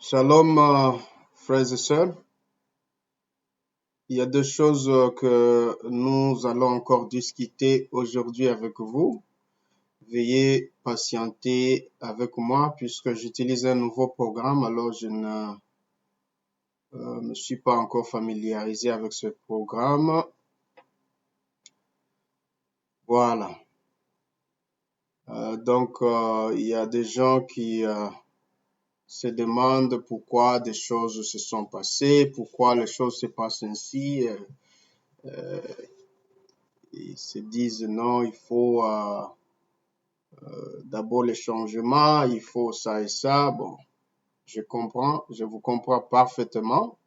Shalom, frères et sœurs. Il y a deux choses que nous allons encore discuter aujourd'hui avec vous. Veuillez patienter avec moi puisque j'utilise un nouveau programme, alors je ne me suis pas encore familiarisé avec ce programme. Voilà. Il y a des gens qui se demandent pourquoi des choses se sont passées, pourquoi les choses se passent ainsi. Ils se disent non, il faut d'abord les changements, il faut ça et ça. Bon, je comprends, je vous comprends parfaitement.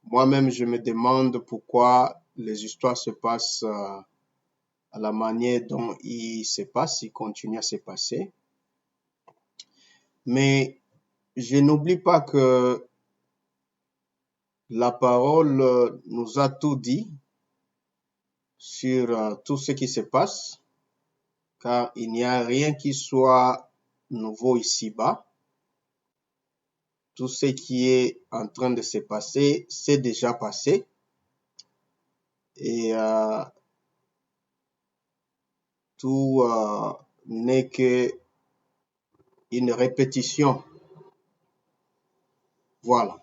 Moi-même, je me demande pourquoi les histoires se passent à la manière dont ils se passent, ils continuent à se passer. Mais je n'oublie pas que la parole nous a tout dit sur tout ce qui se passe, car il n'y a rien qui soit nouveau ici-bas. Tout ce qui est en train de se passer, c'est déjà passé. Et tout n'est qu'une répétition. Voilà.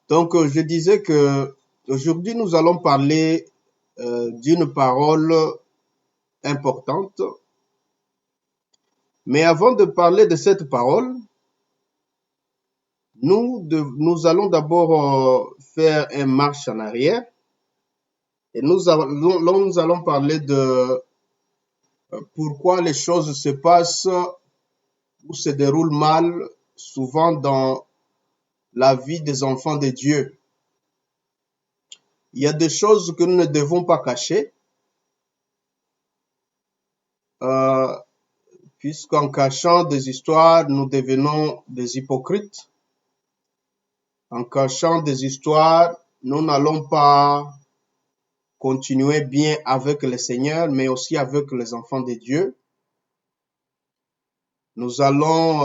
Donc, je disais que aujourd'hui, nous allons parler d'une parole importante. Mais avant de parler de cette parole, nous allons d'abord faire une marche en arrière. Et nous allons parler de pourquoi les choses se passent ou se déroulent mal souvent dans la vie des enfants de Dieu. Il y a des choses que nous ne devons pas cacher, puisqu'en cachant des histoires, nous devenons des hypocrites. En cachant des histoires, nous n'allons pas continuer bien avec le Seigneur, mais aussi avec les enfants de Dieu. Nous allons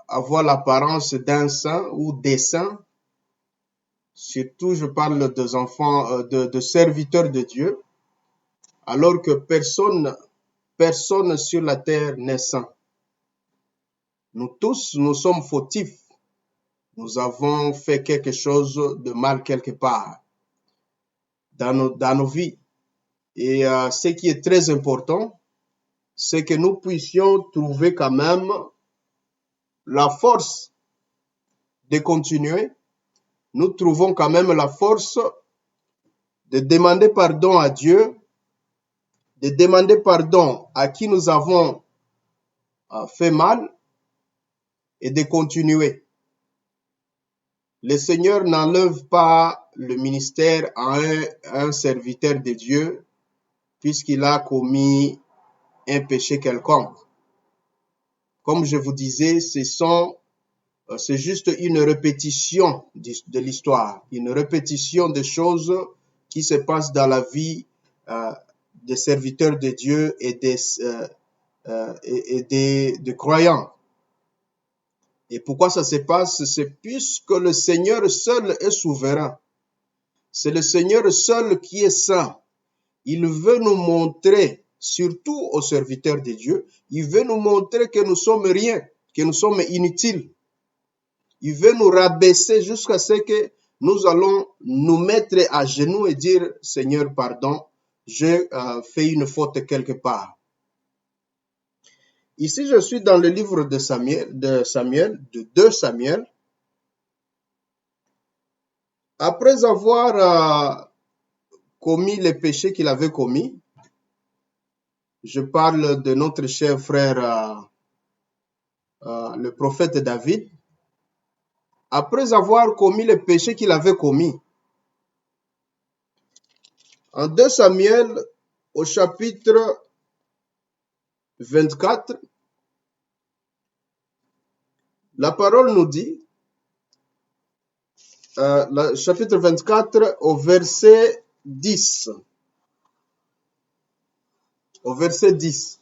avoir l'apparence d'un saint ou des saints. Surtout, je parle des enfants, de serviteurs de Dieu, alors que personne sur la terre n'est saint. Nous tous, nous sommes fautifs. Nous avons fait quelque chose de mal quelque part dans nos vies. Et ce qui est très important, c'est que nous puissions trouver quand même la force de continuer. Nous trouvons quand même la force de demander pardon à Dieu, de demander pardon à qui nous avons fait mal et de continuer. Le Seigneur n'enlève pas le ministère à un serviteur de Dieu puisqu'il a commis un péché quelconque. Comme je vous disais, c'est juste une répétition de l'histoire, une répétition des choses qui se passent dans la vie des serviteurs de Dieu et des croyants. Et pourquoi ça se passe? C'est puisque le Seigneur seul est souverain. C'est le Seigneur seul qui est saint. Il veut nous montrer, surtout aux serviteurs de Dieu, il veut nous montrer que nous sommes rien, que nous sommes inutiles. Il veut nous rabaisser jusqu'à ce que nous allons nous mettre à genoux et dire, Seigneur, pardon, j'ai fait une faute quelque part. Ici, je suis dans le livre de de 2 Samuel. Après avoir commis les péchés qu'il avait commis, je parle de notre cher frère, le prophète David. Après avoir commis les péchés qu'il avait commis, en 2 Samuel, au chapitre 24, la parole nous dit, chapitre 24 au verset 10. Au verset 10.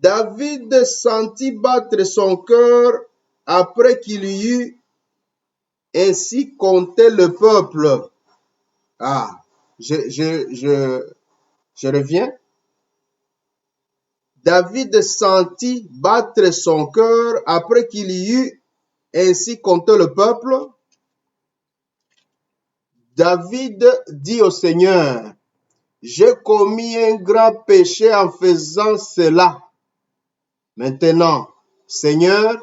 David sentit battre son cœur après qu'il eut ainsi compté le peuple. Ah, je reviens. David sentit battre son cœur après qu'il eut ainsi compté le peuple. David dit au Seigneur, j'ai commis un grand péché en faisant cela. Maintenant, Seigneur,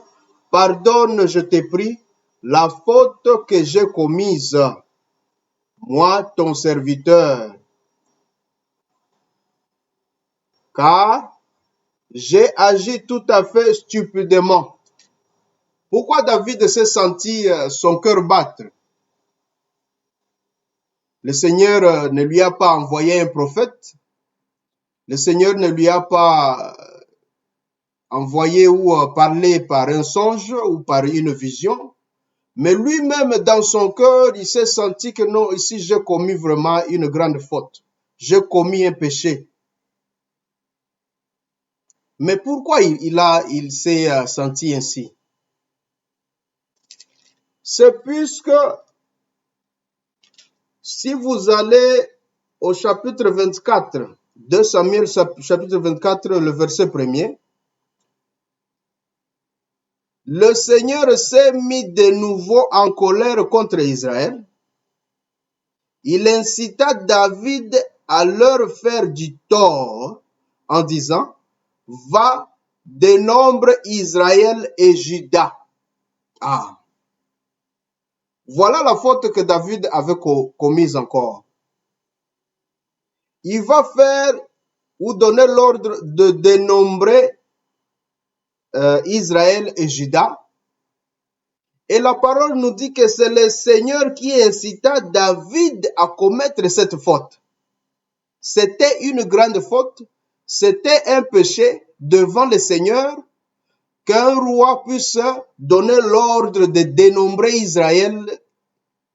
pardonne, je te prie, la faute que j'ai commise, moi, ton serviteur, car j'ai agi tout à fait stupidement. Pourquoi David s'est senti son cœur battre? Le Seigneur ne lui a pas envoyé un prophète. Le Seigneur ne lui a pas envoyé ou parlé par un songe ou par une vision. Mais lui-même, dans son cœur, il s'est senti que non, ici, j'ai commis vraiment une grande faute. J'ai commis un péché. Mais pourquoi il s'est senti ainsi? C'est puisque si vous allez au chapitre 24, 2 Samuel chapitre 24, le verset 1er, le Seigneur s'est mis de nouveau en colère contre Israël. Il incita David à leur faire du tort en disant, va, dénombre Israël et Juda. Ah, voilà la faute que David avait commise encore. Il va faire ou donner l'ordre de dénombrer Israël et Juda. Et la parole nous dit que c'est le Seigneur qui incita David à commettre cette faute. C'était une grande faute, c'était un péché devant le Seigneur qu'un roi puisse donner l'ordre de dénombrer Israël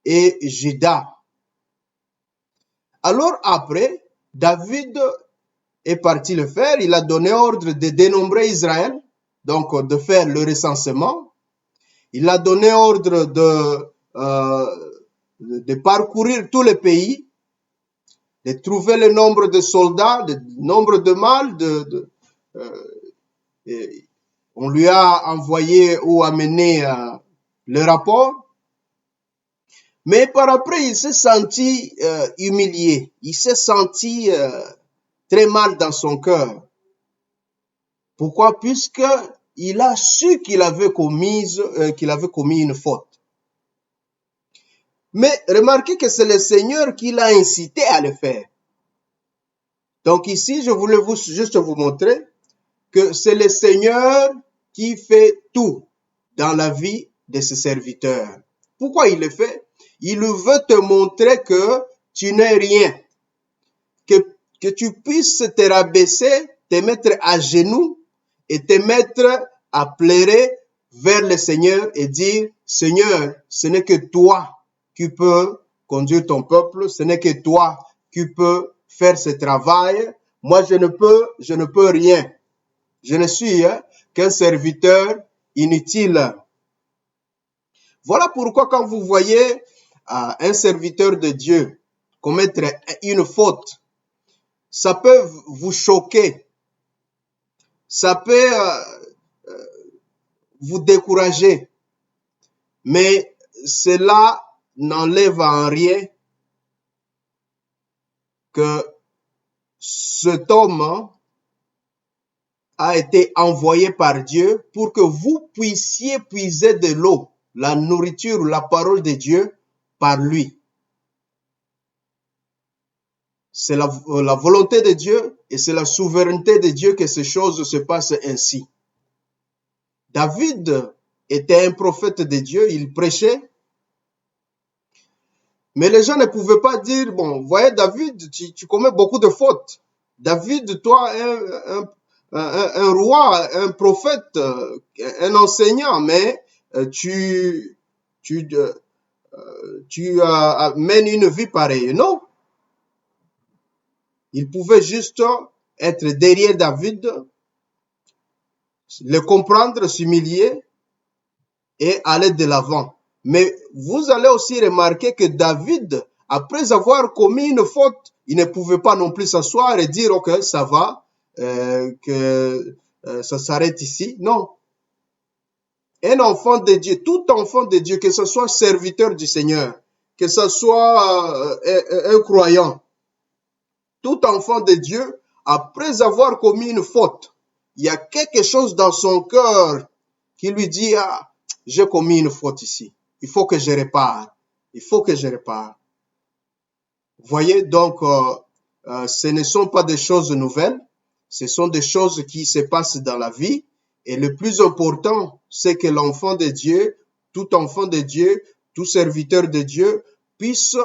et Juda. Alors après, David est parti le faire, il a donné ordre de dénombrer Israël, donc de faire le recensement. Il a donné ordre de parcourir tout le pays, de trouver le nombre de soldats, le nombre de mâles. On lui a envoyé ou amené le rapport. Mais par après, il s'est senti humilié. Il s'est senti très mal dans son cœur. Pourquoi? Puisque il a su qu'il avait commis une faute. Mais remarquez que c'est le Seigneur qui l'a incité à le faire. Donc ici, je voulais juste vous montrer que c'est le Seigneur qui fait tout dans la vie de ses serviteurs. Pourquoi il le fait? Il veut te montrer que tu n'es rien, que tu puisses te rabaisser, te mettre à genoux et te mettre à pleurer vers le Seigneur et dire, Seigneur, ce n'est que toi qui peux conduire ton peuple, ce n'est que toi qui peux faire ce travail. Moi, je ne peux rien. Je ne suis qu'un serviteur inutile. Voilà pourquoi quand vous voyez un serviteur de Dieu commettre une faute, ça peut vous choquer, ça peut vous décourager, mais cela n'enlève en rien que cet homme a été envoyé par Dieu pour que vous puissiez puiser de l'eau, la nourriture, la parole de Dieu par lui. C'est la volonté de Dieu et c'est la souveraineté de Dieu que ces choses se passent ainsi. David était un prophète de Dieu, il prêchait, mais les gens ne pouvaient pas dire, bon, voyez David, tu commets beaucoup de fautes. David, toi, un roi, un prophète, un enseignant, mais tu mènes une vie pareille. Non. Il pouvait juste être derrière David, le comprendre, s'humilier et aller de l'avant. Mais vous allez aussi remarquer que David, après avoir commis une faute, il ne pouvait pas non plus s'asseoir et dire, OK, ça va, que ça s'arrête ici. Non. Un enfant de Dieu, tout enfant de Dieu, que ce soit serviteur du Seigneur, que ce soit un croyant, tout enfant de Dieu, après avoir commis une faute, il y a quelque chose dans son cœur qui lui dit, ah, j'ai commis une faute ici. Il faut que je répare. Il faut que je répare. Vous voyez, donc, ce ne sont pas des choses nouvelles. Ce sont des choses qui se passent dans la vie. Et le plus important, c'est que l'enfant de Dieu, tout enfant de Dieu, tout serviteur de Dieu, puisse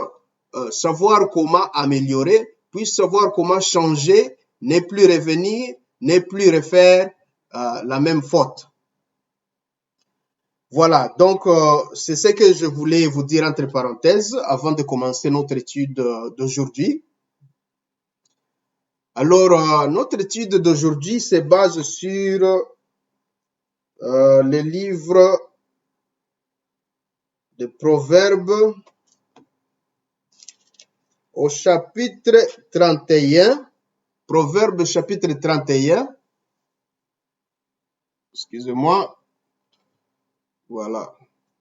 savoir comment améliorer, puisse savoir comment changer, ne plus revenir, ne plus refaire la même faute. Voilà, donc c'est ce que je voulais vous dire entre parenthèses avant de commencer notre étude d'aujourd'hui. Alors, notre étude d'aujourd'hui se base sur le livre de Proverbes au chapitre 31. Proverbes chapitre 31. Excusez-moi. Voilà.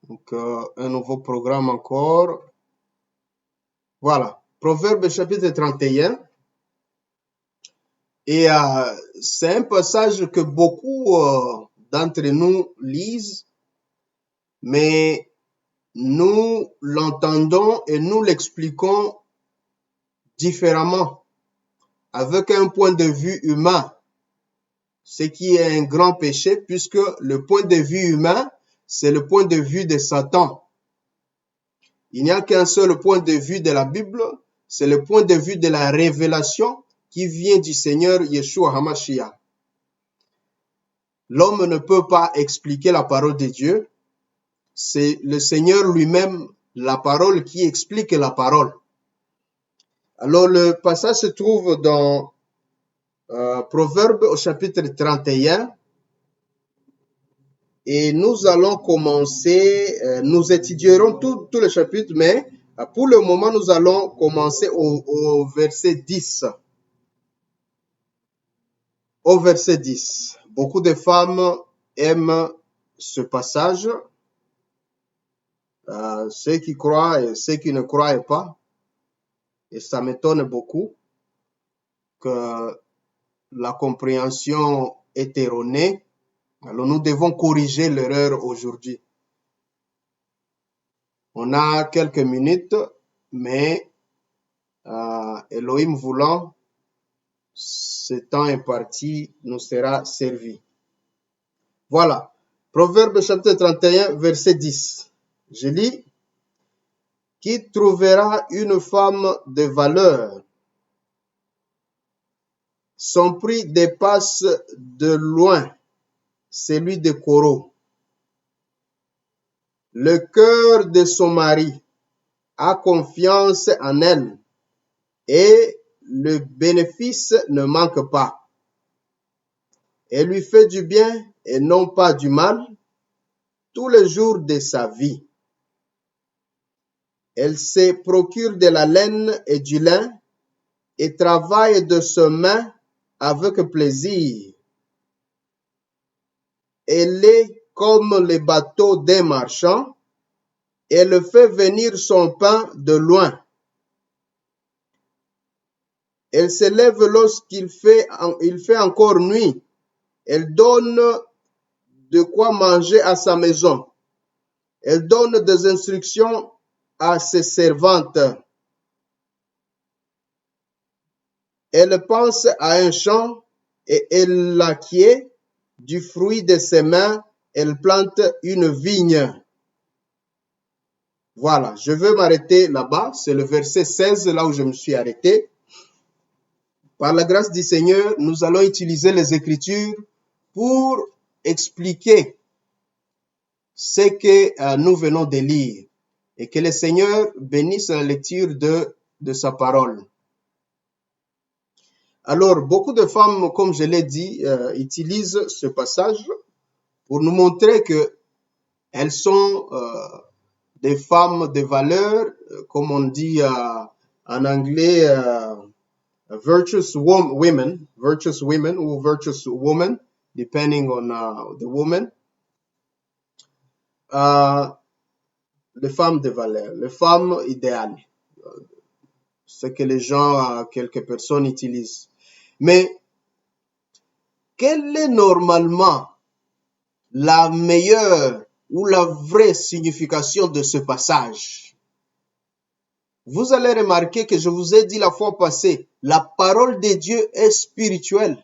Donc, un nouveau programme encore. Voilà. Proverbes chapitre 31. Et c'est un passage que beaucoup d'entre nous lisent, mais nous l'entendons et nous l'expliquons différemment, avec un point de vue humain, ce qui est un grand péché, puisque le point de vue humain, c'est le point de vue de Satan. Il n'y a qu'un seul point de vue de la Bible, c'est le point de vue de la révélation qui vient du Seigneur Yeshua HaMashiach. L'homme ne peut pas expliquer la parole de Dieu. C'est le Seigneur lui-même, la parole, qui explique la parole. Alors, le passage se trouve dans Proverbes au chapitre 31. Et nous allons commencer, nous étudierons tout le chapitre, mais pour le moment, nous allons commencer au verset 10. Au verset 10. Beaucoup de femmes aiment ce passage. Ceux qui croient et ceux qui ne croient pas. Et ça m'étonne beaucoup que la compréhension est erronée. Alors nous devons corriger l'erreur aujourd'hui. On a quelques minutes, mais Elohim voulant, ce temps imparti nous sera servi. Voilà. Proverbe chapitre 31, verset 10. Je lis. Qui trouvera une femme de valeur? Son prix dépasse de loin celui de Coro. Le cœur de son mari a confiance en elle et le bénéfice ne manque pas. Elle lui fait du bien et non pas du mal tous les jours de sa vie. Elle se procure de la laine et du lin et travaille de ses mains avec plaisir. Elle est comme le bateau d'un marchand. Elle fait venir son pain de loin. Elle se lève lorsqu'il fait encore nuit. Elle donne de quoi manger à sa maison. Elle donne des instructions à ses servantes. Elle pense à un champ et elle l'acquiert. Du fruit de ses mains, elle plante une vigne. Voilà, je veux m'arrêter là-bas. C'est le verset 16, là où je me suis arrêté. Par la grâce du Seigneur, nous allons utiliser les Écritures pour expliquer ce que nous venons de lire. Et que le Seigneur bénisse la lecture de sa parole. Alors, beaucoup de femmes, comme je l'ai dit, utilisent ce passage pour nous montrer que Elles sont des femmes de valeur, comme on dit en anglais, virtuous women ou virtuous woman, depending on the woman. Les femmes de valeur, les femmes idéales, ce que les gens, quelques personnes utilisent. Mais quelle est normalement la meilleure ou la vraie signification de ce passage? Vous allez remarquer que je vous ai dit la fois passée, la parole de Dieu est spirituelle.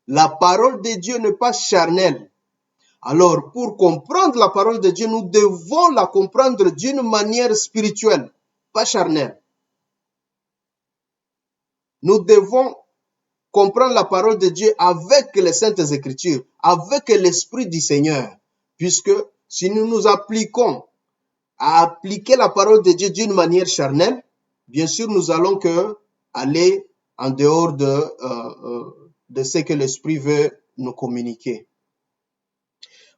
La parole de Dieu n'est pas charnelle. Alors, pour comprendre la parole de Dieu, nous devons la comprendre d'une manière spirituelle, pas charnelle. Nous devons comprendre la parole de Dieu avec les Saintes Écritures, avec l'Esprit du Seigneur. Puisque si nous nous appliquons à appliquer la parole de Dieu d'une manière charnelle, bien sûr, nous allons aller en dehors de ce que l'Esprit veut nous communiquer.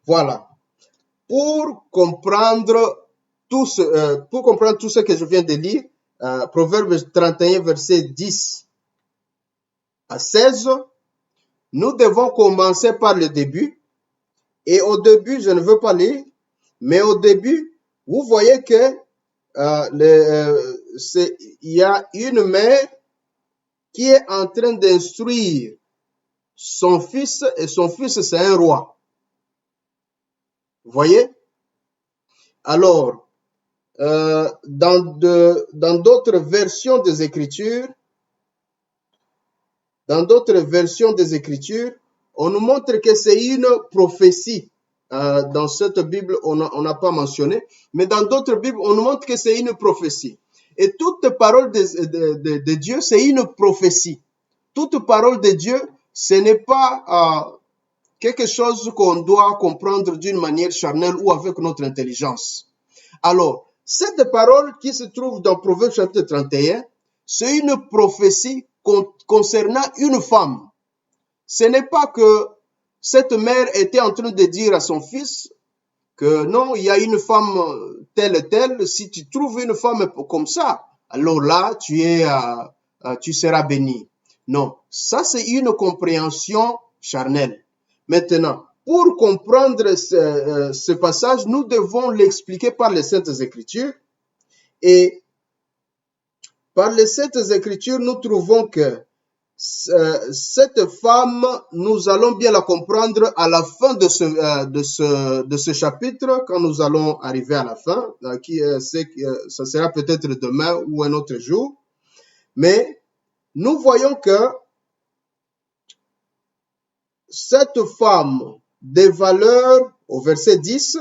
Voilà. Pour comprendre tout ce que je viens de lire, Proverbe 31, verset 10 à 16, nous devons commencer par le début. Et au début, je ne veux pas lire, mais au début, vous voyez que il y a une mère qui est en train d'instruire son fils, et son fils, c'est un roi. Vous voyez? Alors, dans d'autres versions des Écritures, on nous montre que c'est une prophétie. Dans cette Bible, on n'a pas mentionné, mais dans d'autres Bibles, on nous montre que c'est une prophétie. Et toute parole de Dieu, c'est une prophétie. Toute parole de Dieu, ce n'est pas quelque chose qu'on doit comprendre d'une manière charnelle ou avec notre intelligence. Alors, cette parole qui se trouve dans Proverbe chapitre 31, c'est une prophétie concernant une femme. Ce n'est pas que cette mère était en train de dire à son fils que non, il y a une femme telle et telle, si tu trouves une femme comme ça, alors là, tu seras béni. Non, ça c'est une compréhension charnelle. Maintenant, pour comprendre ce passage, nous devons l'expliquer par les Saintes Écritures. Et par les Saintes Écritures, nous trouvons que cette femme, nous allons bien la comprendre à la fin de ce chapitre, quand nous allons arriver à la fin, ça sera peut-être demain ou un autre jour. Mais nous voyons que cette femme des valeurs, au verset 10,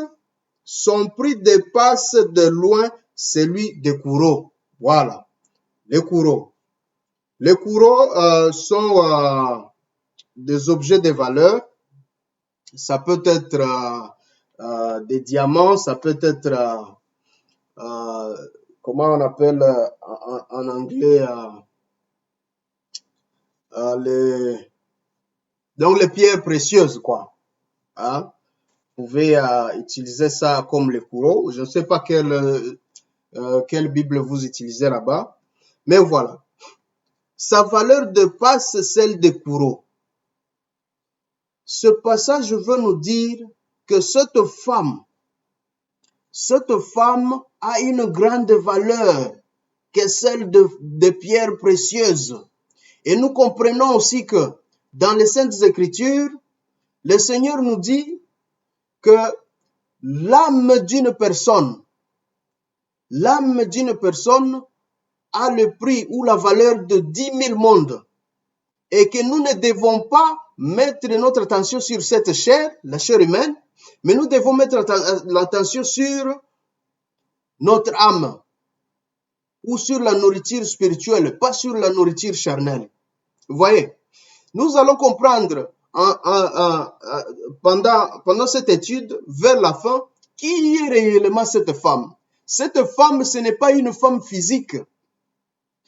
son prix dépasse de loin celui des coureaux. Voilà, les coureaux. Les coureaux sont des objets de valeur. Ça peut être des diamants, ça peut être, comment on appelle en anglais, donc les pierres précieuses, quoi. Hein? Vous pouvez utiliser ça comme les coureaux. Je ne sais pas quelle Bible vous utilisez là-bas, mais voilà. Sa valeur dépasse celle des coureaux. Ce passage veut nous dire que cette femme a une grande valeur que celle de pierres précieuses. Et nous comprenons aussi que dans les Saintes Écritures, le Seigneur nous dit que l'âme d'une personne a le prix ou la valeur de 10 000 mondes et que nous ne devons pas mettre notre attention sur cette chair, la chair humaine, mais nous devons mettre l'attention sur notre âme ou sur la nourriture spirituelle, pas sur la nourriture charnelle. Vous voyez, nous allons comprendre pendant cette étude, vers la fin, qui est réellement cette femme. Cette femme, ce n'est pas une femme physique.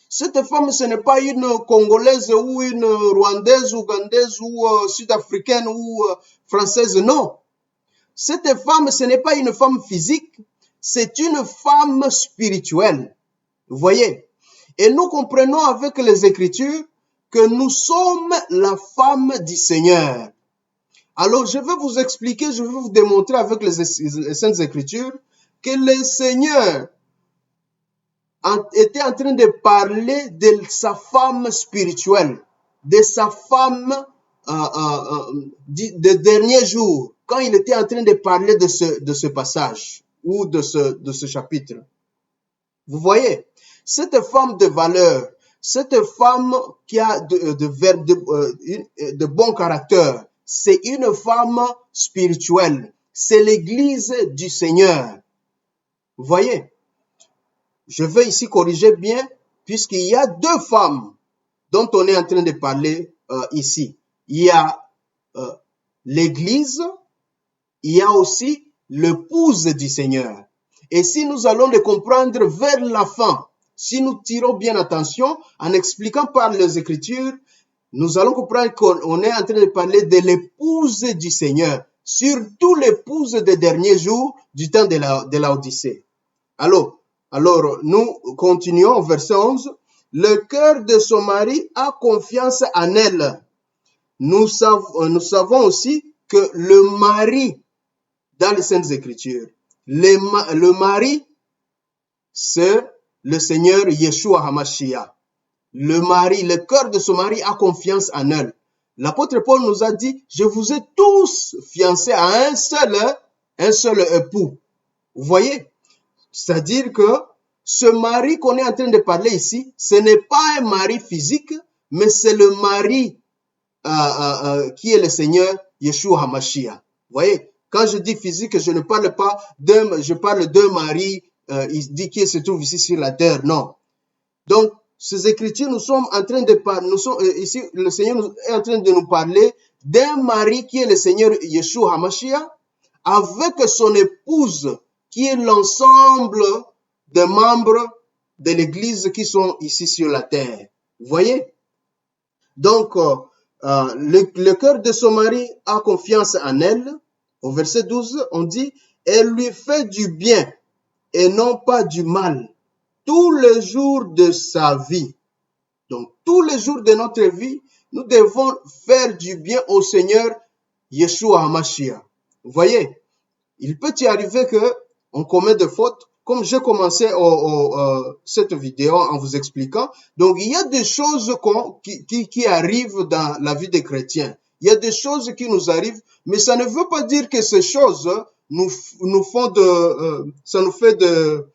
Cette femme, ce n'est pas une Congolaise ou une Rwandaise, Ougandaise ou Sud-Africaine ou Française, non. cette femme, ce n'est pas une femme physique, c'est une femme spirituelle. Vous voyez? Et nous comprenons avec les Écritures que nous sommes la femme du Seigneur. Alors, je vais vous expliquer, je vais vous démontrer avec les Saintes Écritures que le Seigneur était en train de parler de sa femme spirituelle, de sa femme de dernier jour, quand il était en train de parler de ce passage ou de ce chapitre. Vous voyez, cette femme de valeur, cette femme qui a de bon caractère, c'est une femme spirituelle. C'est l'Église du Seigneur. Vous voyez? Je vais ici corriger bien, puisqu'il y a deux femmes dont on est en train de parler ici. Il y a l'Église, il y a aussi l'épouse du Seigneur. Et si nous allons le comprendre vers la fin, si nous tirons bien attention, en expliquant par les Écritures, nous allons comprendre qu'on est en train de parler de l'épouse du Seigneur, surtout l'épouse des derniers jours du temps de l'Odyssée. Alors, nous continuons au verset 11. Le cœur de son mari a confiance en elle. Nous savons aussi que le mari, dans les Saintes Écritures, le mari, c'est le Seigneur Yeshua HaMashiach. Le cœur de son mari a confiance en elle. L'apôtre Paul nous a dit, je vous ai tous fiancés à un seul époux. Vous voyez? C'est-à-dire que ce mari qu'on est en train de parler ici, ce n'est pas un mari physique, mais c'est le mari qui est le Seigneur Yeshua HaMashiach. Vous voyez? Quand je dis physique, je ne parle pas je parle d'un mari il dit qui se trouve ici sur la terre. Non. Donc, ces Écritures, nous sommes en train de parler, ici, le Seigneur est en train de nous parler d'un mari qui est le Seigneur Yeshua HaMashiach avec son épouse qui est l'ensemble des membres de l'Église qui sont ici sur la terre. Vous voyez? Donc, le cœur de son mari a confiance en elle. Au verset 12, on dit, elle lui fait du bien et non pas du mal tous les jours de sa vie. Donc, tous les jours de notre vie, nous devons faire du bien au Seigneur Yeshua HaMashiach. Vous voyez, il peut y arriver qu'on commet des fautes, comme j'ai commencé cette vidéo en vous expliquant. Donc, il y a des choses qui arrivent dans la vie des chrétiens. Il y a des choses qui nous arrivent, mais ça ne veut pas dire que ces choses ça nous fait de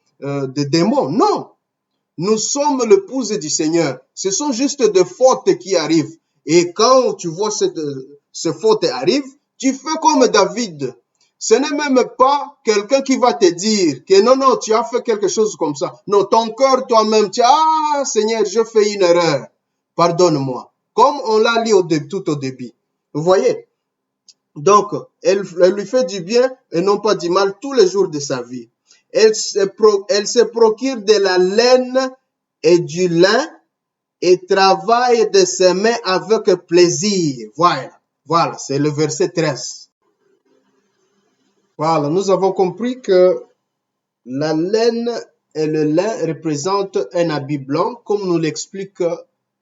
démons. Non, nous sommes l'épouse du Seigneur. Ce sont juste des fautes qui arrivent. Et quand tu vois ces fautes arrivent, tu fais comme David. Ce n'est même pas quelqu'un qui va te dire que non, tu as fait quelque chose comme ça. Non, ton cœur toi-même, Seigneur, je fais une erreur. Pardonne-moi. Comme on l'a lu tout au début. Vous voyez? Donc, elle lui fait du bien et non pas du mal tous les jours de sa vie. Elle se procure de la laine et du lin et travaille de ses mains avec plaisir. Voilà, c'est le verset 13. Voilà, nous avons compris que la laine et le lin représentent un habit blanc, comme nous l'explique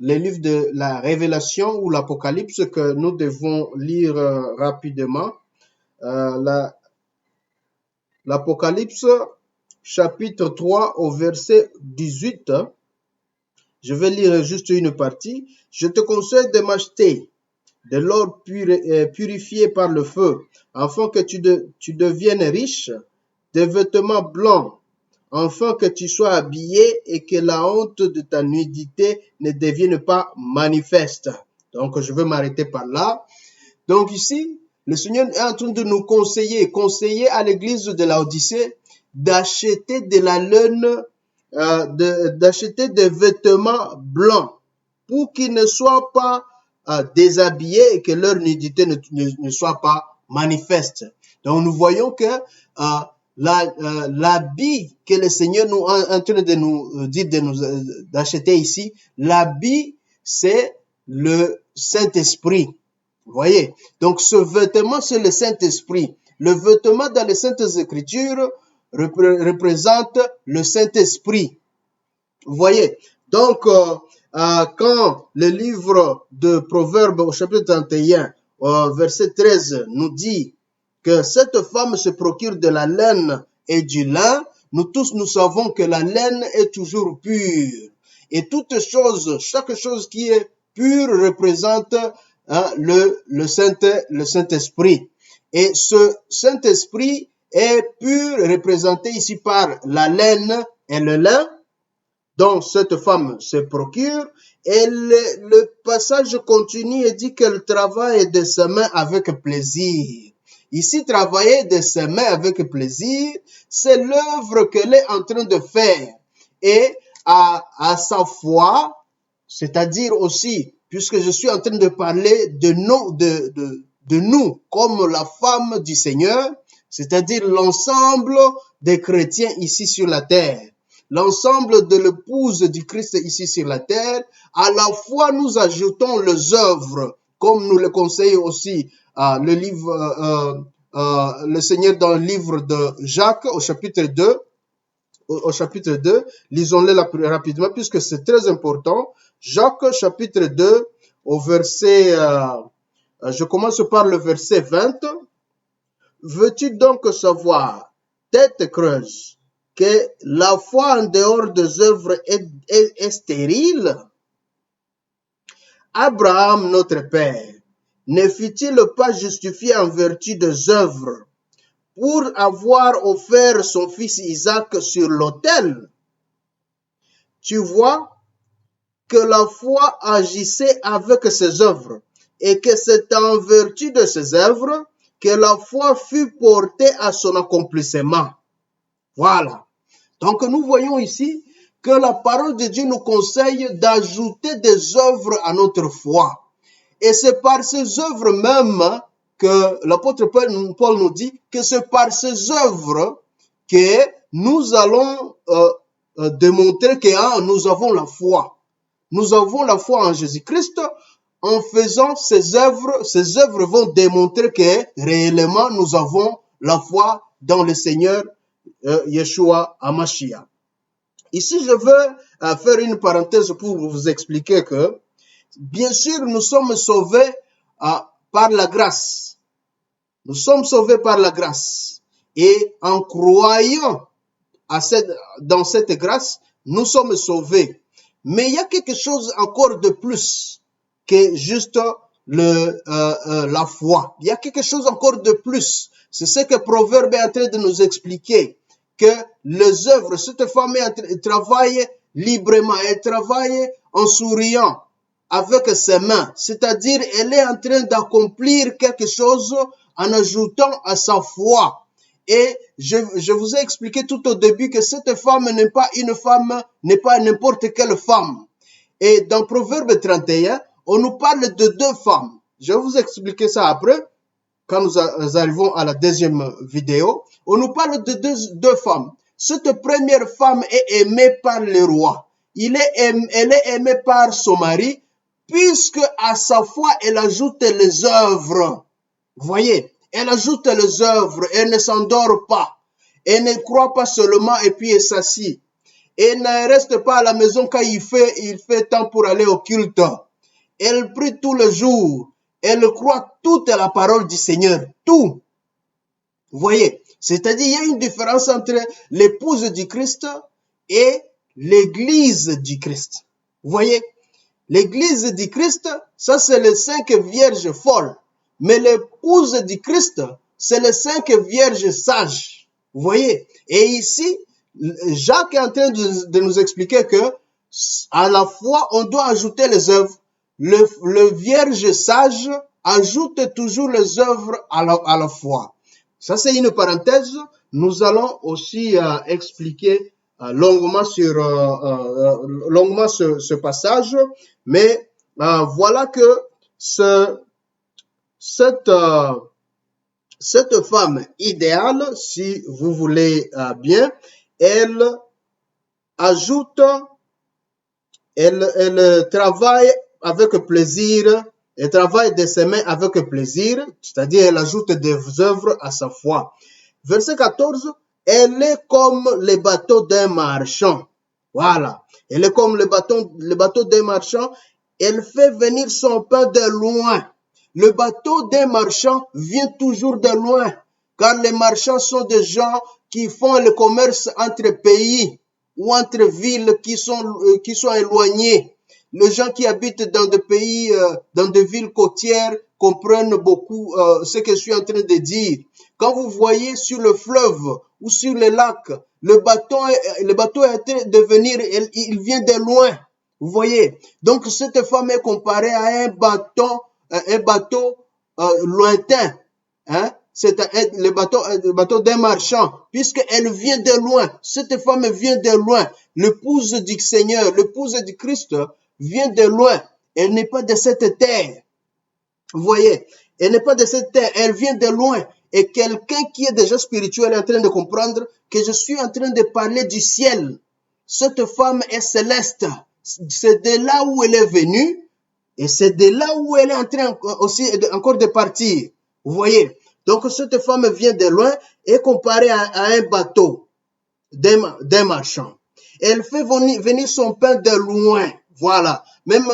les livres de la Révélation ou l'Apocalypse que nous devons lire rapidement. L'Apocalypse, chapitre 3, au verset 18. Je vais lire juste une partie. Je te conseille de m'acheter de l'or purifié par le feu, afin que tu deviennes riche, des vêtements blancs, afin que tu sois habillé et que la honte de ta nudité ne devienne pas manifeste. Donc, je vais m'arrêter par là. Donc ici, le Seigneur est en train de nous conseiller à l'église de Laodicée d'acheter de la laine, d'acheter des vêtements blancs pour qu'ils ne soient pas déshabillés et que leur nudité ne soit pas manifeste. Donc nous voyons que l'habit que le Seigneur nous est en train de nous dire d'acheter ici, l'habit c'est le Saint-Esprit. Vous voyez? Donc ce vêtement c'est le Saint-Esprit. le vêtement dans les Saintes Écritures représente le Saint-Esprit. Vous voyez, donc quand le livre de Proverbes au chapitre 31, verset 13 nous dit que cette femme se procure de la laine et du lin, nous tous nous savons que la laine est toujours pure. Et toute chose, chaque chose qui est pure représente le Saint-Esprit. Et ce Saint-Esprit est pur, représenté ici par la laine et le lin, dont cette femme se procure. Et le passage continue et dit qu'elle travaille de ses mains avec plaisir. Ici, travailler de ses mains avec plaisir, c'est l'œuvre qu'elle est en train de faire. Et à sa foi, c'est-à-dire aussi, puisque je suis en train de parler de nous comme la femme du Seigneur, c'est-à-dire l'ensemble des chrétiens ici sur la terre, l'ensemble de l'épouse du Christ ici sur la terre, à la fois nous ajoutons les œuvres, comme nous le conseille aussi le livre, le Seigneur dans le livre de Jacques au chapitre 2, lisons-le rapidement puisque c'est très important. Jacques chapitre 2 au verset, je commence par le verset 20. Veux-tu donc savoir, tête creuse, que la foi en dehors des œuvres est stérile? Abraham, notre père, ne fut-il pas justifié en vertu des œuvres pour avoir offert son fils Isaac sur l'autel? Tu vois que la foi agissait avec ses œuvres et que c'est en vertu de ses œuvres que la foi fut portée à son accomplissement. Voilà. Donc nous voyons ici que la parole de Dieu nous conseille d'ajouter des œuvres à notre foi. Et c'est par ces œuvres même que l'apôtre Paul nous dit que c'est par ces œuvres que nous allons démontrer que nous avons la foi. Nous avons la foi en Jésus-Christ. En faisant ces œuvres vont démontrer que réellement nous avons la foi dans le Seigneur Yeshua HaMashiach. Ici, je veux faire une parenthèse pour vous expliquer que, bien sûr, nous sommes sauvés par la grâce. Nous sommes sauvés par la grâce. Et en croyant dans cette grâce, nous sommes sauvés. Mais il y a quelque chose encore de plus que juste la foi. Il y a quelque chose encore de plus. C'est ce que Proverbe est en train de nous expliquer. Que les œuvres, cette femme travaille librement, elle travaille en souriant avec ses mains. C'est-à-dire, elle est en train d'accomplir quelque chose en ajoutant à sa foi. Et je vous ai expliqué tout au début que cette femme n'est pas une femme, n'est pas n'importe quelle femme. Et dans Proverbe 31, on nous parle de deux femmes. Je vais vous expliquer ça après, quand nous arrivons à la deuxième vidéo. On nous parle de deux femmes. Cette première femme est aimée par le roi. Elle est aimée par son mari, puisque à sa foi, elle ajoute les œuvres. Vous voyez, elle ajoute les œuvres, elle ne s'endort pas. Elle ne croit pas seulement et puis elle s'assied. Elle ne reste pas à la maison quand il fait temps pour aller au culte. Elle prie tous les jours. Elle croit toute la parole du Seigneur. Tout. Vous voyez, c'est-à-dire il y a une différence entre l'épouse du Christ et l'église du Christ. Vous voyez, l'église du Christ, ça c'est les 5 vierges folles. Mais l'épouse du Christ, c'est les 5 vierges sages. Vous voyez, et ici, Jacques est en train de nous expliquer que à la fois, on doit ajouter les œuvres. Le vierge sage ajoute toujours les œuvres à la foi. Ça, c'est une parenthèse. Nous allons aussi expliquer longuement ce passage. Mais voilà que cette femme idéale, si vous voulez bien, elle ajoute, elle travaille avec plaisir Elle travaille de ses mains avec plaisir, c'est-à-dire elle ajoute des œuvres à sa foi. Verset 14, elle est comme le bateau d'un marchand. Voilà. Elle est comme le bateau d'un marchand. Elle fait venir son pain de loin. Le bateau d'un marchand vient toujours de loin, car les marchands sont des gens qui font le commerce entre pays ou entre villes qui sont éloignées. Les gens qui habitent dans des pays, dans des villes côtières comprennent beaucoup ce que je suis en train de dire. Quand vous voyez sur le fleuve ou sur le lac, le bateau est en train de venir, il vient de loin. Vous voyez? Donc, cette femme est comparée à un bateau lointain. Hein? C'est le bateau d'un marchand, puisqu'elle vient de loin. Cette femme vient de loin. L'épouse du Seigneur, l'épouse du Christ vient de loin. Elle n'est pas de cette terre. Vous voyez? Elle n'est pas de cette terre. Elle vient de loin. Et quelqu'un qui est déjà spirituel est en train de comprendre que je suis en train de parler du ciel. Cette femme est céleste. C'est de là où elle est venue. Et c'est de là où elle est en train aussi encore de partir. Vous voyez? Donc, cette femme vient de loin et comparée à un bateau d'un marchand. Elle fait venir son pain de loin. Voilà. Même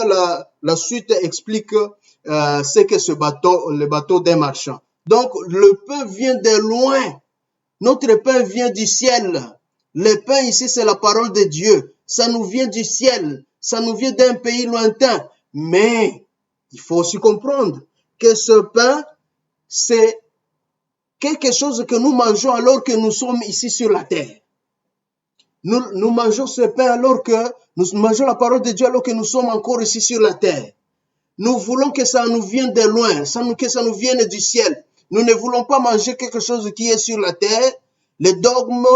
la suite explique ce que le bateau d'un marchand. Donc, le pain vient de loin. Notre pain vient du ciel. Le pain ici, c'est la parole de Dieu. Ça nous vient du ciel. Ça nous vient d'un pays lointain. Mais, il faut aussi comprendre que ce pain, c'est quelque chose que nous mangeons alors que nous sommes ici sur la terre. Nous mangeons ce pain alors que nous mangeons la parole de Dieu alors que nous sommes encore ici sur la terre. Nous voulons que ça nous vienne de loin, que ça nous vienne du ciel. Nous ne voulons pas manger quelque chose qui est sur la terre, les dogmes,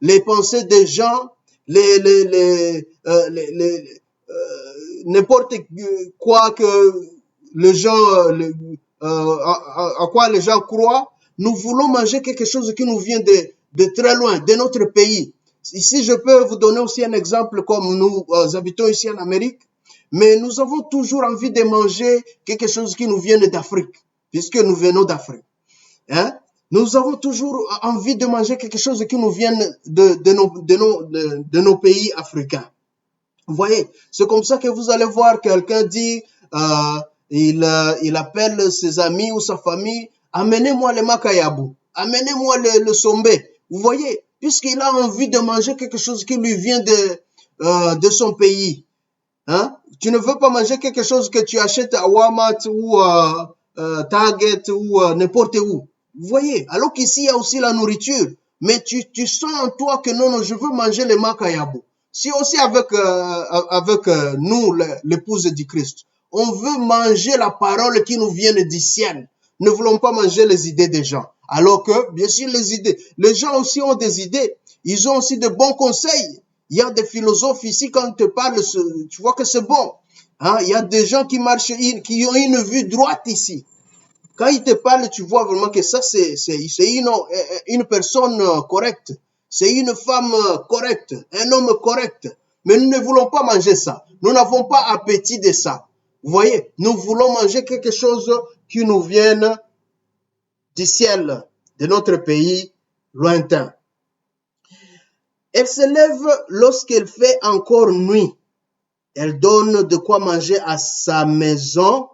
les pensées des gens, n'importe quoi que les gens, à quoi les gens croient. Nous voulons manger quelque chose qui nous vient de très loin, de notre pays. Ici, je peux vous donner aussi un exemple comme nous habitons ici en Amérique, mais nous avons toujours envie de manger quelque chose qui nous vient d'Afrique, puisque nous venons d'Afrique. Hein? Nous avons toujours envie de manger quelque chose qui nous vient de nos pays africains. Vous voyez, c'est comme ça que vous allez voir quelqu'un dire, il appelle ses amis ou sa famille, amenez-moi le makayabu, amenez-moi le sombé. Vous voyez, puisqu'il a envie de manger quelque chose qui lui vient de son pays. Hein? Tu ne veux pas manger quelque chose que tu achètes à Walmart ou Target ou n'importe où. Vous voyez, alors qu'ici, il y a aussi la nourriture. Mais tu sens en toi que non, je veux manger le makayabu. Si aussi avec nous, l'épouse du Christ, on veut manger la parole qui nous vient du ciel. Ne voulons pas manger les idées des gens. Alors que, bien sûr, les gens aussi ont des idées. Ils ont aussi de bons conseils. Il y a des philosophes ici, quand ils te parlent, tu vois que c'est bon. Hein? Il y a des gens qui marchent, qui ont une vue droite ici. Quand ils te parlent, tu vois vraiment que ça, c'est une personne correcte. C'est une femme correcte, un homme correct. Mais nous ne voulons pas manger ça. Nous n'avons pas appétit de ça. Vous voyez, nous voulons manger quelque chose qui nous vienne du ciel, de notre pays lointain. Elle se lève lorsqu'il fait encore nuit. Elle donne de quoi manger à sa maison.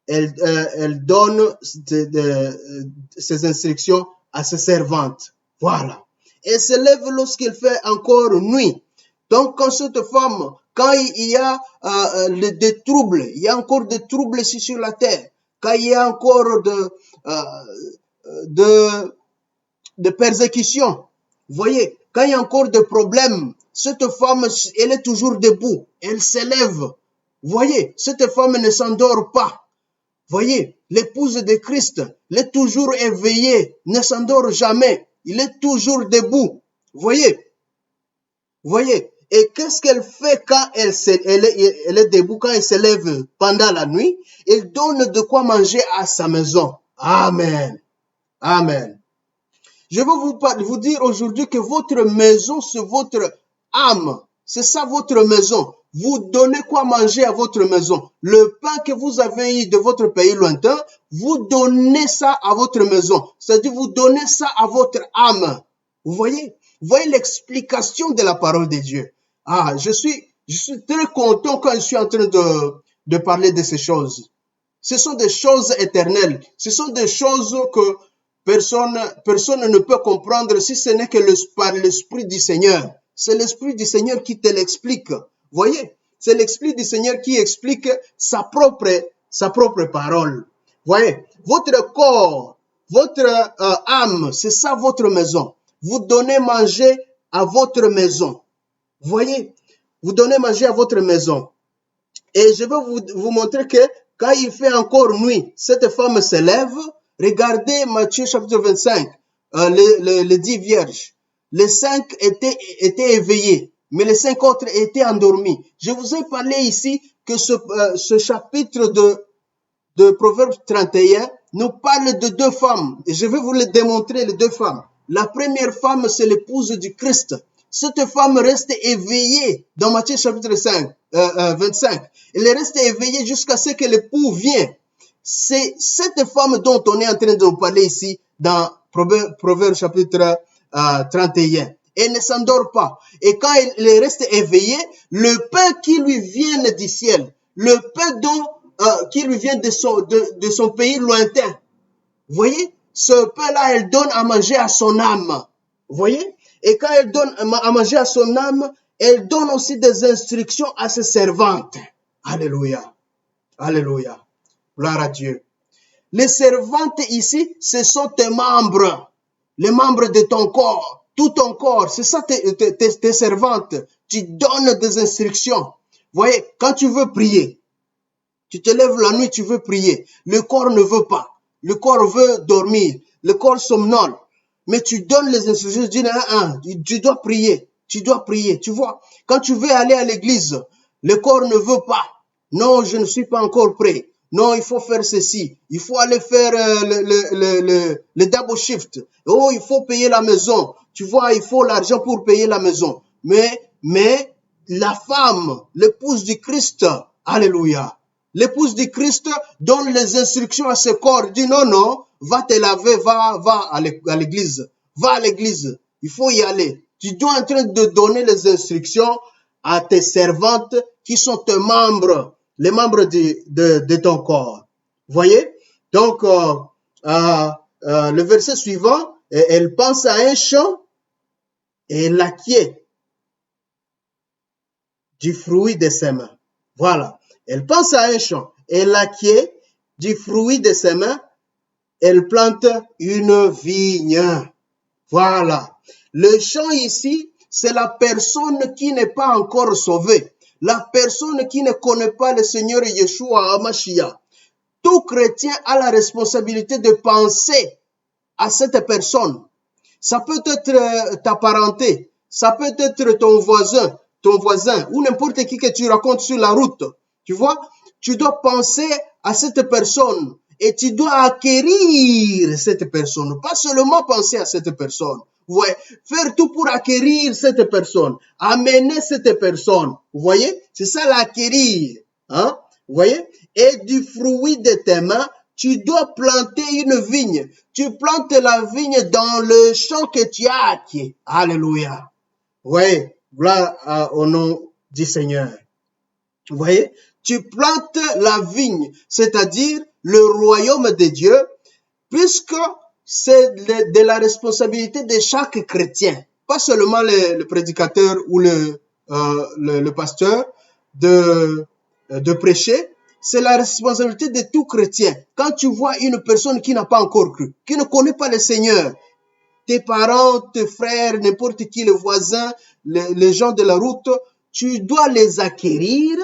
Elle donne ses instructions à ses servantes. Voilà. Elle se lève lorsqu'il fait encore nuit. Donc, quand cette femme, quand il y a des troubles, il y a encore des troubles ici sur la terre, quand il y a encore de persécutions, vous voyez, quand il y a encore des problèmes, cette femme, elle est toujours debout, elle s'élève. Vous voyez, cette femme ne s'endort pas. Voyez, l'épouse de Christ, elle est toujours éveillée, ne s'endort jamais. Il est toujours debout. Voyez, et qu'est-ce qu'elle fait quand elle est debout, quand elle se lève pendant la nuit? Elle donne de quoi manger à sa maison. Amen. Amen. Je veux vous dire aujourd'hui que votre maison, c'est votre âme. C'est ça votre maison. vous donnez quoi manger à votre maison. Le pain que vous avez eu de votre pays lointain, vous donnez ça à votre maison. C'est-à-dire, vous donnez ça à votre âme. Vous voyez l'explication de la parole de Dieu. Ah, je suis très content quand je suis en train de parler de ces choses. Ce sont des choses éternelles. Ce sont des choses que personne ne peut comprendre si ce n'est que par l'Esprit du Seigneur. C'est l'Esprit du Seigneur qui te l'explique. Voyez, c'est l'Esprit du Seigneur qui explique sa propre parole. Voyez, votre corps, votre âme, c'est ça votre maison. Vous donnez manger à votre maison. Voyez, vous donnez manger à votre maison. Et je vais vous montrer que quand il fait encore nuit, cette femme se lève. Regardez Matthieu chapitre 25, les 10 vierges. Les 5 étaient éveillés, mais les 5 autres étaient endormis. Je vous ai parlé ici que ce chapitre de Proverbe 31 nous parle de 2 femmes. Et je vais vous le démontrer, les 2 femmes. La première femme, c'est l'épouse du Christ. Cette femme reste éveillée dans Matthieu chapitre 25. Elle reste éveillée jusqu'à ce que l'époux vienne. C'est cette femme dont on est en train de nous parler ici dans Proverbe chapitre 31. Elle ne s'endort pas. Et quand elle reste éveillée, le pain qui lui vient du ciel, le pain qui lui vient de son pays lointain, vous voyez, ce pain-là, elle donne à manger à son âme. Vous voyez? Et quand elle donne à manger à son âme, elle donne aussi des instructions à ses servantes. Alléluia. Alléluia. Gloire à Dieu. Les servantes ici, ce sont tes membres. Les membres de ton corps. Tout ton corps. C'est ça tes servantes. Tu donnes des instructions. Vous voyez, quand tu veux prier, tu te lèves la nuit, tu veux prier. Le corps ne veut pas. Le corps veut dormir. Le corps somnole. Mais tu donnes les instructions, tu dis, tu dois prier, tu vois. Quand tu veux aller à l'église, le corps ne veut pas. Non, je ne suis pas encore prêt. Non, il faut faire ceci. Il faut aller faire le double shift. Oh, il faut payer la maison. Tu vois, il faut l'argent pour payer la maison. Mais la femme, l'épouse du Christ, alléluia. L'épouse du Christ donne les instructions à ce corps. Dit non, va te laver, va à l'église. Va à l'église. Il faut y aller. Tu dois en train de donner les instructions à tes servantes qui sont tes membres, les membres de ton corps. Voyez? Donc, le verset suivant, elle pense à un champ et elle l'acquiert du fruit de ses mains. Voilà. Elle pense à un champ. Elle acquiert du fruit de ses mains. Elle plante une vigne. Voilà. Le champ ici, c'est la personne qui n'est pas encore sauvée. La personne qui ne connaît pas le Seigneur Yeshua HaMashiach. Tout chrétien a la responsabilité de penser à cette personne. Ça peut être ta parenté. Ça peut être ton voisin, ou n'importe qui que tu rencontres sur la route. Tu vois, tu dois penser à cette personne et tu dois acquérir cette personne. Pas seulement penser à cette personne. Ouais, faire tout pour acquérir cette personne, amener cette personne. Vous voyez, c'est ça l'acquérir. Hein? Vous voyez, et du fruit de tes mains, tu dois planter une vigne. Tu plantes la vigne dans le champ que tu as acquis. Alléluia. Oui, gloire au nom du Seigneur. Vous voyez, tu plantes la vigne, c'est-à-dire le royaume de Dieu, puisque c'est de la responsabilité de chaque chrétien, pas seulement le prédicateur ou le pasteur de prêcher, c'est la responsabilité de tout chrétien. Quand tu vois une personne qui n'a pas encore cru, qui ne connaît pas le Seigneur, tes parents, tes frères, n'importe qui, les voisins, les gens de la route, tu dois les acquérir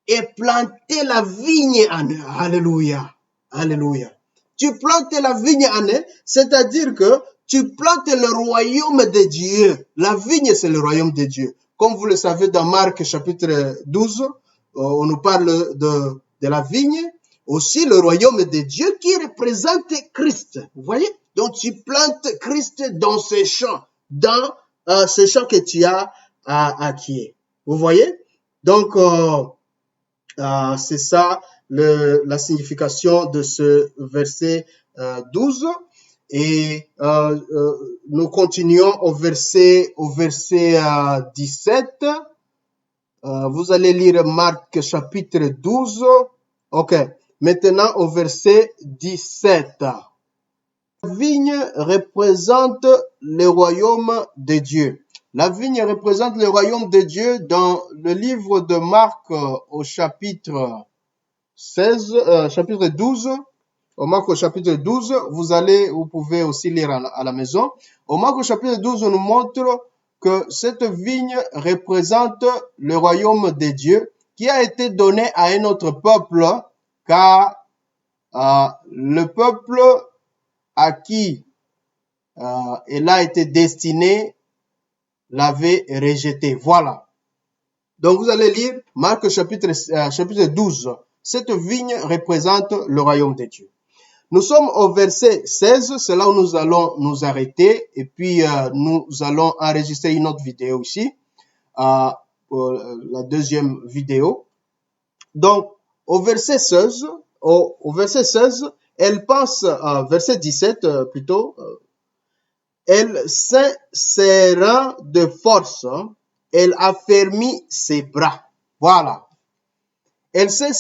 et planter la vigne en eux. Alléluia. Alléluia. Tu plantes la vigne en eux, c'est-à-dire que tu plantes le royaume de Dieu. La vigne, c'est le royaume de Dieu. Comme vous le savez dans Marc chapitre 12, on nous parle de la vigne, aussi le royaume de Dieu qui représente Christ. Vous voyez? Donc tu plantes Christ dans ces champs que tu as acquis. Vous voyez? Donc, c'est ça la signification de ce verset 12. Et nous continuons au verset 17. Vous allez lire Marc chapitre 12. Ok. Maintenant au verset 17. La vigne représente le royaume de Dieu. La vigne représente le royaume de Dieu dans le livre de Marc au chapitre 16, chapitre 12. Au Marc au chapitre 12, vous pouvez aussi lire à la maison. Au Marc au chapitre 12, on nous montre que cette vigne représente le royaume de Dieu qui a été donné à un autre peuple, car le peuple à qui elle a été destinée l'avait rejeté. Voilà. Donc vous allez lire Marc chapitre 12. Cette vigne représente le royaume de Dieu. Nous sommes au verset 16, c'est là où nous allons nous arrêter et puis nous allons enregistrer une autre vidéo ici, pour la deuxième vidéo. Donc, au verset 16, elle pense, verset 17 plutôt, elle s'insérant de force, elle affermit ses bras. Voilà. Elle se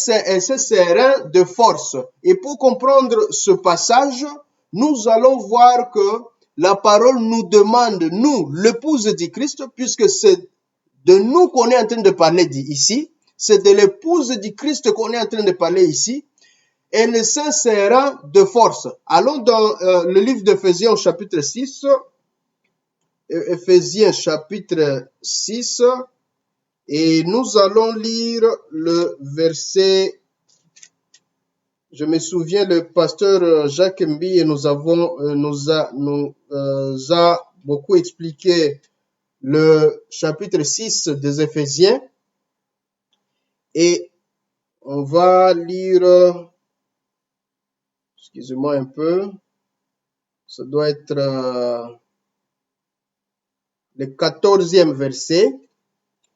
serra de force. Et pour comprendre ce passage, nous allons voir que la parole nous demande, nous, l'épouse du Christ, puisque c'est de nous qu'on est en train de parler ici, c'est de l'épouse du Christ qu'on est en train de parler ici, elle se serra de force. Allons dans le livre d'Éphésiens chapitre 6, Éphésiens chapitre 6, et nous allons lire le verset. Je me souviens, le pasteur Jacques Mbi nous a beaucoup expliqué le chapitre 6 des Éphésiens. Et on va lire, excusez-moi un peu, ça doit être le 14e verset.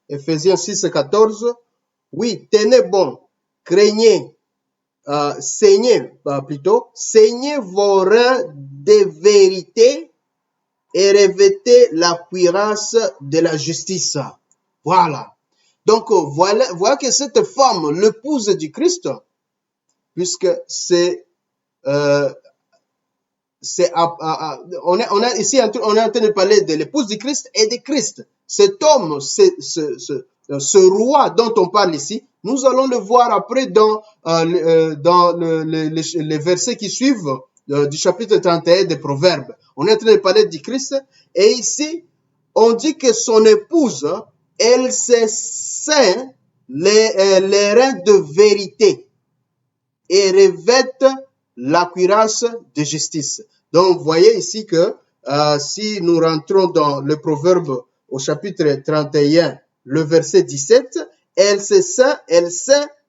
Éphésiens 6, 14. Oui, tenez bon, craignez, saignez vos reins de vérité et revêtez la cuirasse de la justice. Voilà. Donc, voilà que cette femme, l'épouse du Christ, puisque on est ici, on est en train de parler de l'épouse du Christ et de Christ. Cet homme, ce roi dont on parle ici, nous allons le voir après dans les versets qui suivent du chapitre 31 des Proverbes. On est en train de parler du Christ et ici, on dit que son épouse, elle se ceint les reins de vérité et revête la cuirasse de justice. Donc, vous voyez ici que si nous rentrons dans le Proverbe au chapitre 31, le verset 17, elle se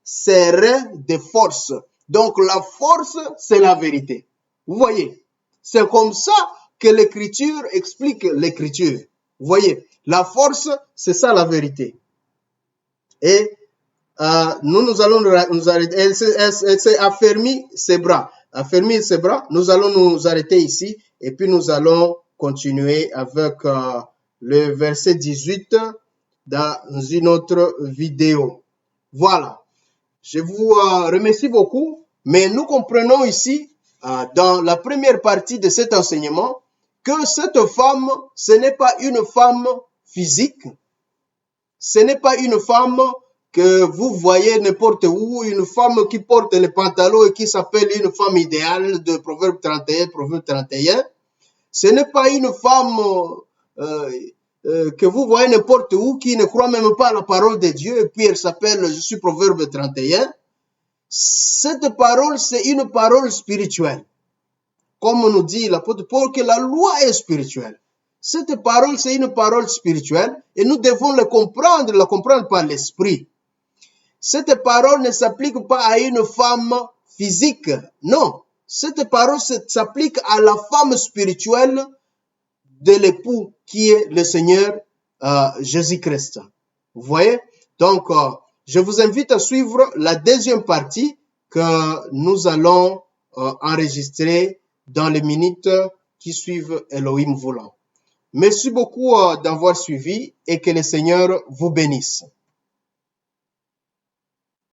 serrait de force. Donc, la force, c'est la vérité. Vous voyez, c'est comme ça que l'Écriture explique l'Écriture. Vous voyez, la force, c'est ça la vérité. Et nous allons nous arrêter. Elle s'est affermi ses bras. Affermi ses bras. Nous allons nous arrêter ici et puis nous allons continuer avec le verset 18 dans une autre vidéo. Voilà. Je vous remercie beaucoup, mais nous comprenons ici, dans la première partie de cet enseignement, que cette femme, ce n'est pas une femme physique, ce n'est pas une femme que vous voyez n'importe où, une femme qui porte les pantalons et qui s'appelle une femme idéale de Proverbe 31, Proverbe 31. Ce n'est pas une femme que vous voyez n'importe où, qui ne croit même pas à la parole de Dieu, et puis elle s'appelle, je suis Proverbe 31. Cette parole, c'est une parole spirituelle. Comme nous dit l'apôtre Paul, que la loi est spirituelle. Cette parole, c'est une parole spirituelle et nous devons la comprendre par l'esprit. Cette parole ne s'applique pas à une femme physique. Non. Cette parole s'applique à la femme spirituelle de l'époux qui est le Seigneur Jésus-Christ. Vous voyez? Donc, je vous invite à suivre la deuxième partie que nous allons enregistrer dans les minutes qui suivent, Elohim voulant. Merci beaucoup d'avoir suivi et que le Seigneur vous bénisse.